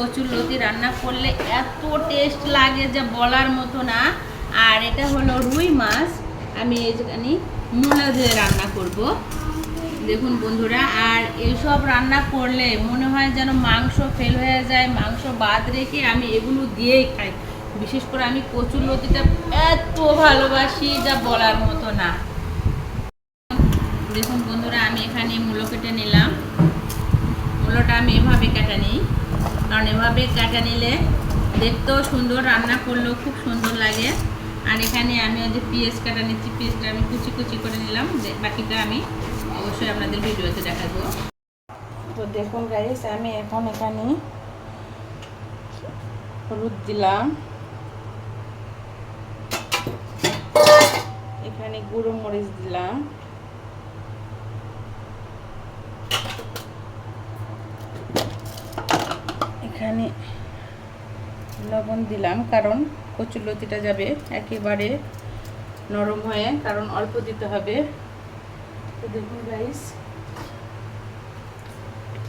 কচুরলতি রান্না করলে এত টেস্ট লাগে যে বলার মতো না। আর এটা হলো রুই মাছ, আমি এইখানে মূলা দিয়ে রান্না করব। দেখুন বন্ধুরা, আর এইসব রান্না করলে মনে হয় যেন মাংস ফেল হয়ে যায়, মাংস বাদ রেখে আমি এগুলো দিয়েই খাই। বিশেষ করে আমি কচুরলতিটা এত ভালোবাসি যা বলার মতো না। দেখুন বন্ধুরা, আমি এখানে মূলো কেটে নিলাম। মূলোটা আমি এভাবে কাটা নিই, কারণ এভাবে কাটা নিলে দেখতেও সুন্দর, রান্না করলেও খুব সুন্দর লাগে। আর এখানে আমি ওই যে পেঁয়াজ কাটা নিচ্ছি, পেঁয়াজটা আমি কুচি কুচি করে নিলাম, বাকিটা আমি অবশ্যই আপনাদের ভিডিওতে দেখাবো। তো দেখুন গাইস, আমি এখন এখানে হলুদ দিলাম, এখানে গুঁড়ো মরিচ দিলাম, এখানে লবণ দিলাম, কারণ কচুরলতিটা যাবে একেবারে নরম হয়ে, কারণ অল্প দিতে হবে। তো দেখুন গাইস,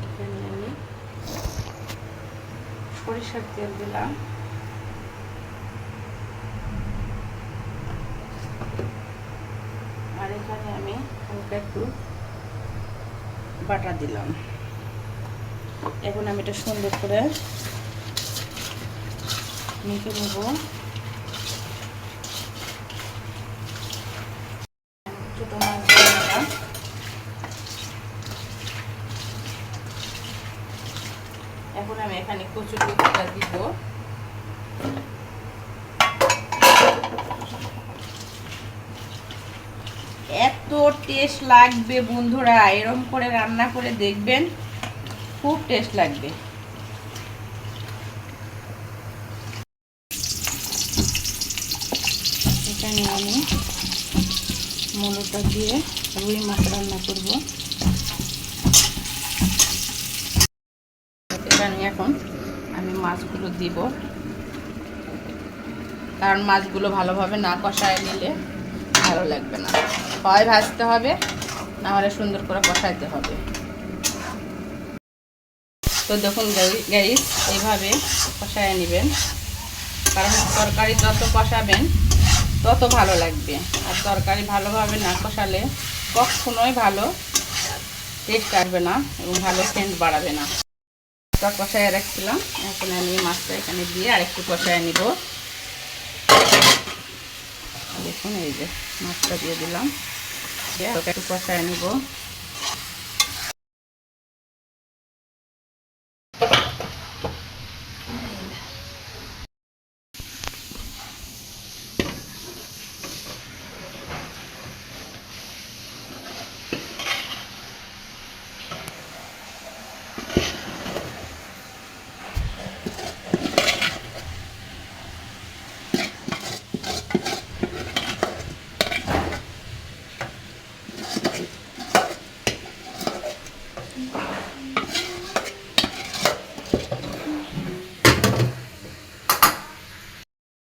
এখানে আমি সরিষার তেল দিলাম, আর এখানে আমি হালকা একটু বাটা দিলাম। এখন আমি এটা সুন্দর করে মেখে নেব। ছোটো মাছ দিলাম, এখন আমি এখানে কচুরলতিটা দিব। এত টেস্ট লাগবে বন্ধুরা, এরকম করে রান্না করে দেখবেন, খুব টেস্ট লাগবে। এখানে আমি মূলোটা দিয়ে রুই মাছ রান্না করব। এখানে এখন আমি মাছগুলো দিব, কারণ মাছগুলো ভালোভাবে না কষায় নিলে ভালো লাগবে না। হয় ভাজতে হবে, না হলে সুন্দর করে কষাইতে হবে। তো দেখুন গাইস, এইভাবে কষায় নেবেন, কারণ তরকারি যত কষাবেন তত ভালো লাগবে। আর তরকারি ভালোভাবে না কষালে কখনোই ভালো টেস্ট আসবে না এবং ভালো সেন্ট বাড়াবে না। কষায় রাখছিলাম, এখন আমি মাছটা এখানে দিয়ে আরেকটু কষায় নিব। দেখুন এই যে মাছটা দিয়ে দিলাম, একটু কষায় নিব।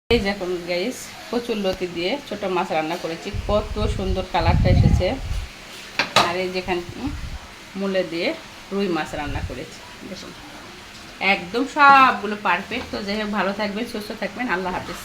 এই দেখুন গাইস, কচুরলতি দিয়ে ছোট মাছ রান্না করেছি, কত সুন্দর কালারটা এসেছে। আর এই যেখানে মূলে দিয়ে রুই মাছ রান্না করেছি, দেখুন একদম সবগুলো পারফেক্ট। তো যাই হোক, ভালো থাকবেন, সুস্থ থাকবেন, আল্লাহ হাফেজ।